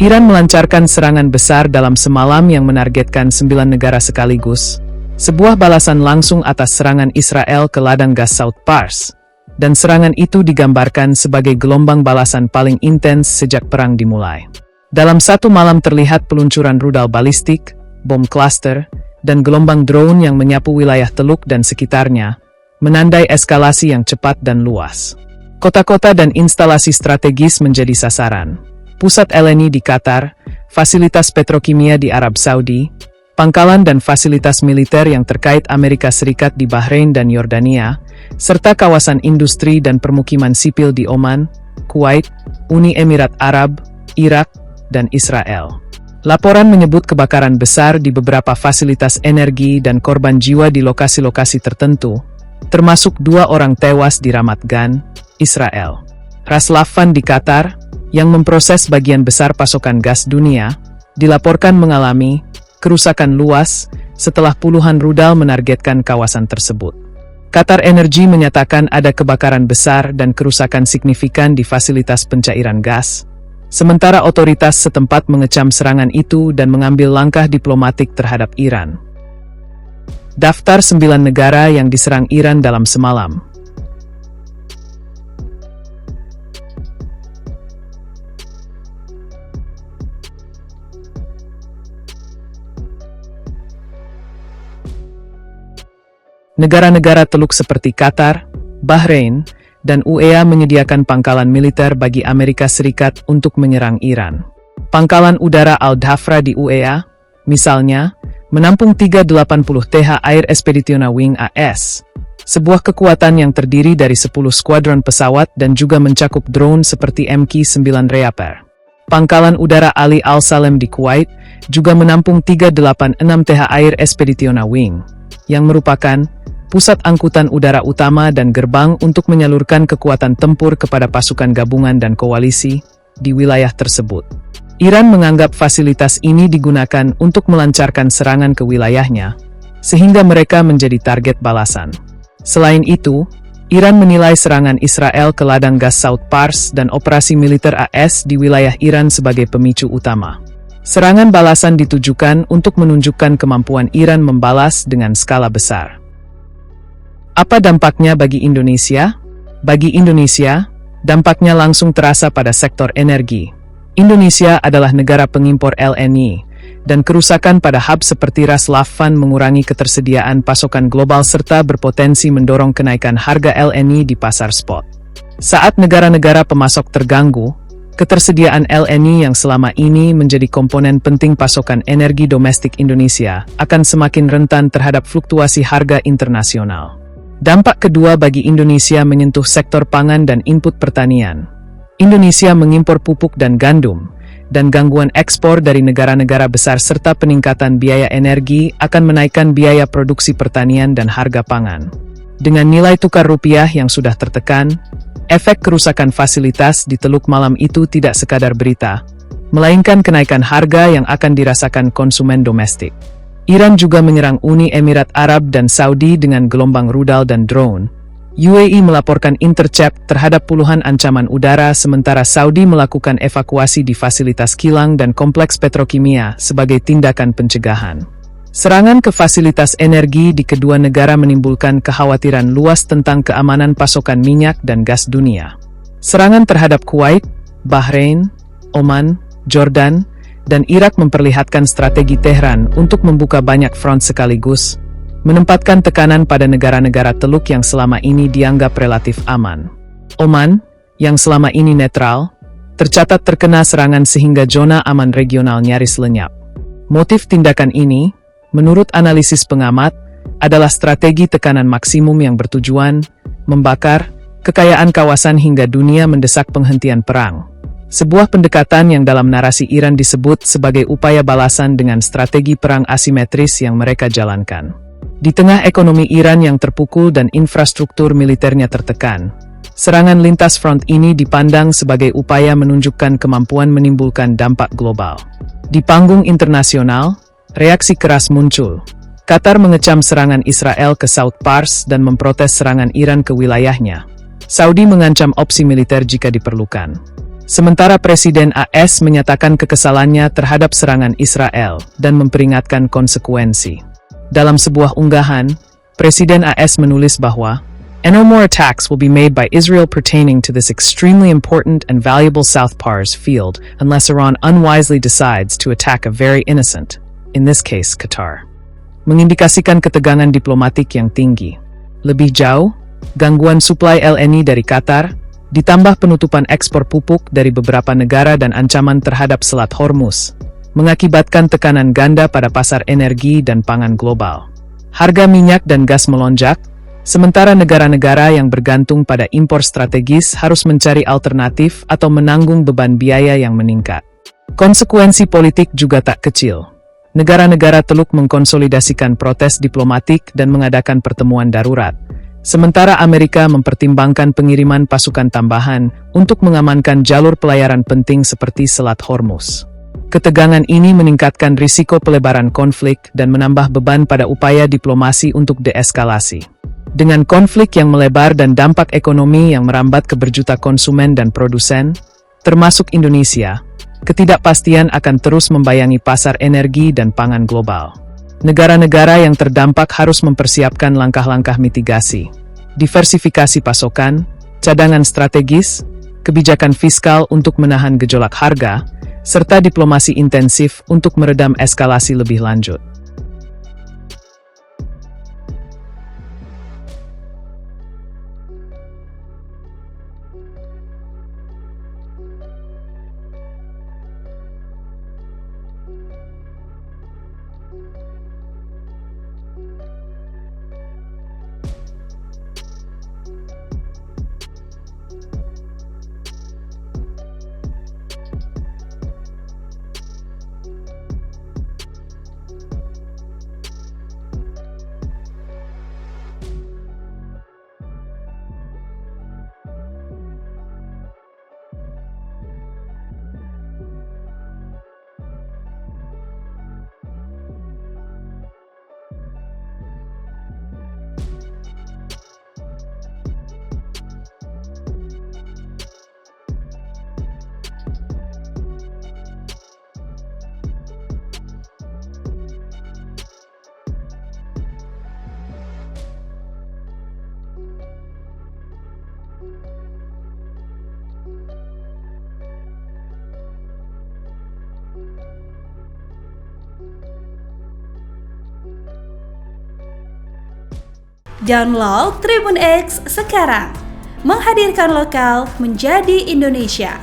Iran melancarkan serangan besar dalam semalam yang menargetkan 9 negara sekaligus, sebuah balasan langsung atas serangan Israel ke ladang gas South Pars, dan serangan itu digambarkan sebagai gelombang balasan paling intens sejak perang dimulai. Dalam satu malam terlihat peluncuran rudal balistik, bom cluster, dan gelombang drone yang menyapu wilayah Teluk dan sekitarnya, menandai eskalasi yang cepat dan luas. Kota-kota dan instalasi strategis menjadi sasaran. Pusat LNI di Qatar, fasilitas petrokimia di Arab Saudi, pangkalan dan fasilitas militer yang terkait Amerika Serikat di Bahrain dan Yordania, serta kawasan industri dan permukiman sipil di Oman, Kuwait, Uni Emirat Arab, Irak, dan Israel. Laporan menyebut kebakaran besar di beberapa fasilitas energi dan korban jiwa di lokasi-lokasi tertentu, termasuk 2 orang tewas di Ramat Gan, Israel. Ras Laffan di Qatar, yang memproses bagian besar pasokan gas dunia, dilaporkan mengalami kerusakan luas setelah puluhan rudal menargetkan kawasan tersebut. Qatar Energy menyatakan ada kebakaran besar dan kerusakan signifikan di fasilitas pencairan gas, sementara otoritas setempat mengecam serangan itu dan mengambil langkah diplomatik terhadap Iran. Daftar 9 negara yang diserang Iran dalam semalam. Negara-negara Teluk seperti Qatar, Bahrain, dan UEA menyediakan pangkalan militer bagi Amerika Serikat untuk menyerang Iran. Pangkalan udara Al-Dhafra di UEA, misalnya, menampung 380 TH Air Expeditionary Wing AS, sebuah kekuatan yang terdiri dari 10 skuadron pesawat dan juga mencakup drone seperti MQ-9 Reaper. Pangkalan udara Ali Al-Salem di Kuwait juga menampung 386 TH Air Expeditionary Wing, yang merupakan pusat angkutan udara utama dan gerbang untuk menyalurkan kekuatan tempur kepada pasukan gabungan dan koalisi di wilayah tersebut. Iran menganggap fasilitas ini digunakan untuk melancarkan serangan ke wilayahnya, sehingga mereka menjadi target balasan. Selain itu, Iran menilai serangan Israel ke ladang gas South Pars dan operasi militer AS di wilayah Iran sebagai pemicu utama. Serangan balasan ditujukan untuk menunjukkan kemampuan Iran membalas dengan skala besar. Apa dampaknya bagi Indonesia? Bagi Indonesia, dampaknya langsung terasa pada sektor energi. Indonesia adalah negara pengimpor LNG, dan kerusakan pada hub seperti Ras Laffan mengurangi ketersediaan pasokan global serta berpotensi mendorong kenaikan harga LNG di pasar spot. Saat negara-negara pemasok terganggu, ketersediaan LNG yang selama ini menjadi komponen penting pasokan energi domestik Indonesia akan semakin rentan terhadap fluktuasi harga internasional. Dampak kedua bagi Indonesia menyentuh sektor pangan dan input pertanian. Indonesia mengimpor pupuk dan gandum, dan gangguan ekspor dari negara-negara besar serta peningkatan biaya energi akan menaikkan biaya produksi pertanian dan harga pangan. Dengan nilai tukar rupiah yang sudah tertekan, efek kerusakan fasilitas di Teluk malam itu tidak sekadar berita, melainkan kenaikan harga yang akan dirasakan konsumen domestik. Iran juga menyerang Uni Emirat Arab dan Saudi dengan gelombang rudal dan drone. UAE melaporkan intercept terhadap puluhan ancaman udara sementara Saudi melakukan evakuasi di fasilitas kilang dan kompleks petrokimia sebagai tindakan pencegahan. Serangan ke fasilitas energi di kedua negara menimbulkan kekhawatiran luas tentang keamanan pasokan minyak dan gas dunia. Serangan terhadap Kuwait, Bahrain, Oman, Jordan, dan Irak memperlihatkan strategi Tehran untuk membuka banyak front sekaligus, menempatkan tekanan pada negara-negara Teluk yang selama ini dianggap relatif aman. Oman, yang selama ini netral, tercatat terkena serangan sehingga zona aman regional nyaris lenyap. Motif tindakan ini, menurut analisis pengamat, adalah strategi tekanan maksimum yang bertujuan membakar kekayaan kawasan hingga dunia mendesak penghentian perang. Sebuah pendekatan yang dalam narasi Iran disebut sebagai upaya balasan dengan strategi perang asimetris yang mereka jalankan. Di tengah ekonomi Iran yang terpukul dan infrastruktur militernya tertekan, serangan lintas front ini dipandang sebagai upaya menunjukkan kemampuan menimbulkan dampak global. Di panggung internasional, reaksi keras muncul. Qatar mengecam serangan Israel ke South Pars dan memprotes serangan Iran ke wilayahnya. Saudi mengancam opsi militer jika diperlukan. Sementara Presiden AS menyatakan kekesalannya terhadap serangan Israel dan memperingatkan konsekuensi. Dalam sebuah unggahan, Presiden AS menulis bahwa no more attacks will be made by Israel pertaining to this extremely important and valuable South Pars field unless Iran unwisely decides to attack a very innocent, in this case Qatar. Mengindikasikan ketegangan diplomatik yang tinggi. Lebih jauh, gangguan suplai LNG dari Qatar, ditambah penutupan ekspor pupuk dari beberapa negara dan ancaman terhadap Selat Hormuz, mengakibatkan tekanan ganda pada pasar energi dan pangan global. Harga minyak dan gas melonjak, sementara negara-negara yang bergantung pada impor strategis harus mencari alternatif atau menanggung beban biaya yang meningkat. Konsekuensi politik juga tak kecil. Negara-negara Teluk mengkonsolidasikan protes diplomatik dan mengadakan pertemuan darurat, sementara Amerika mempertimbangkan pengiriman pasukan tambahan untuk mengamankan jalur pelayaran penting seperti Selat Hormuz. Ketegangan ini meningkatkan risiko pelebaran konflik dan menambah beban pada upaya diplomasi untuk deeskalasi. Dengan konflik yang melebar dan dampak ekonomi yang merambat ke berjuta konsumen dan produsen, termasuk Indonesia, ketidakpastian akan terus membayangi pasar energi dan pangan global. Negara-negara yang terdampak harus mempersiapkan langkah-langkah mitigasi, diversifikasi pasokan, cadangan strategis, kebijakan fiskal untuk menahan gejolak harga, serta diplomasi intensif untuk meredam eskalasi lebih lanjut. Download Tribun X sekarang, menghadirkan lokal menjadi Indonesia.